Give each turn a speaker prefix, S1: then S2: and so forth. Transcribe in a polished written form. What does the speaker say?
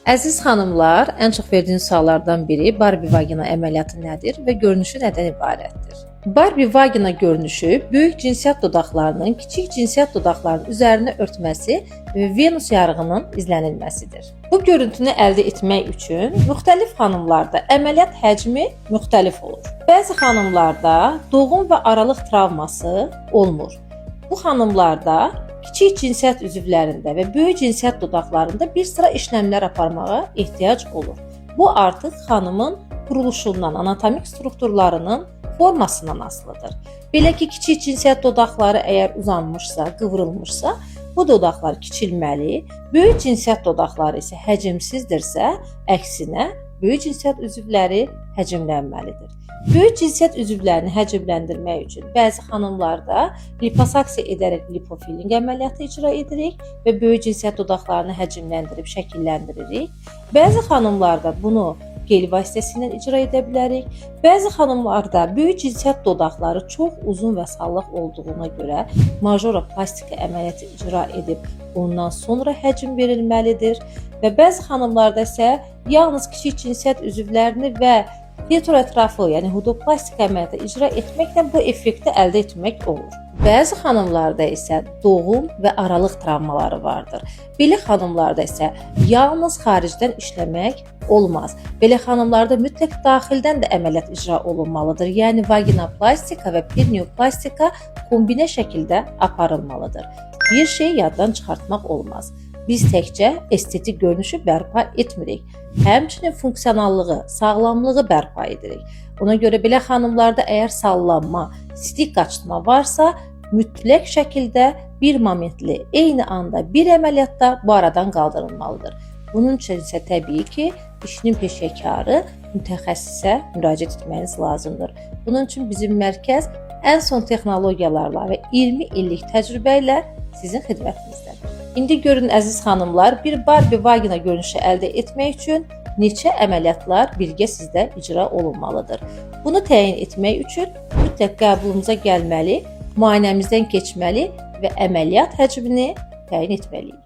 S1: Əziz xanımlar, ən çox verdiyiniz suallardan biri Barbie vagina əməliyyatı nədir və görünüşü nədən ibarətdir? Barbie vagina görünüşü böyük cinsiyyət dodaqlarının kiçik cinsiyyət dodaqlarının üzərini örtməsi və Venus yarığının izlənilməsidir. Bu görüntünü əldə etmək üçün müxtəlif xanımlarda əməliyyat həcmi müxtəlif olur. Bəzi xanımlarda doğum və aralıq travması olmur. Bu xanımlarda kiçik cinsiyyət üzvlərində və böyük cinsiyyət dodaqlarında bir sıra işləmlər aparmağa ehtiyac olur. Bu artıq xanımın quruluşundan, anatomik strukturlarının formasından asılıdır. Belə ki, kiçik cinsiyyət dodaqları əgər uzanmışsa, qıvrılmışsa, bu dodaqlar kiçilməli, böyük cinsiyyət dodaqları isə həcmsizdirsə, əksinə böyük cinsiyyət üzvləri həcmlənməlidir. Böyük cinsiyyət üzvlərini həcmləndirmək üçün bəzi xanımlarda liposaksiya edərək lipofilling əməliyyatı icra edirik və böyük cinsiyyət dodaqlarını həcmləndirib şəkilləndiririk. Bəzi xanımlarda bunu gel vasitəsilə icra edə bilərik. Bəzi xanımlarda böyük cinsiyyət dodaqları çox uzun və sallaq olduğuna görə majoroplastika əməliyyatı icra edib ondan sonra həcm verilməlidir və bəzi xanımlarda isə yalnız kiçik cinsiyyət üzvlərini və heterotrafı, yəni hudoplastik əməliyyatı icra etməklə bu effekti əldə etmək olur. Bəzi xanımlarda isə doğum və aralıq travmaları vardır. Belə xanımlarda isə yalnız xaricdən işləmək olmaz. Belə xanımlarda mütləq daxildən də əməliyyat icra olunmalıdır. Yəni vaginoplastika və perineoplastika kombinə şəkildə aparılmalıdır. Bir şey yaddan çıxartmaq olmaz. Biz təkcə estetik görünüşü bərpa etmirik. Həmçinin funksionallığı, sağlamlığı bərpa edirik. Ona görə belə xanımlarda əgər sallanma, sistik qaçırtma varsa, mütləq şəkildə bir momentli, eyni anda bir əməliyyatda bu aradan qaldırılmalıdır. Bunun üçün isə təbii ki, işinin peşəkarı mütəxəssisə müraciət etməyiniz lazımdır. Bunun üçün bizim mərkəz ən son texnologiyalarla və 20 illik təcrübə ilə sizin xidmətinizdədir. İndi görün əziz xanımlar, bir Barbie vagina görünüşü əldə etmək üçün neçə əməliyyatlar birgə sizdə icra olunmalıdır. Bunu təyin etmək üçün mütləq qəbulumuza gəlməli, müayinəmizdən keçməli və əməliyyat həcmini təyin etməliyik.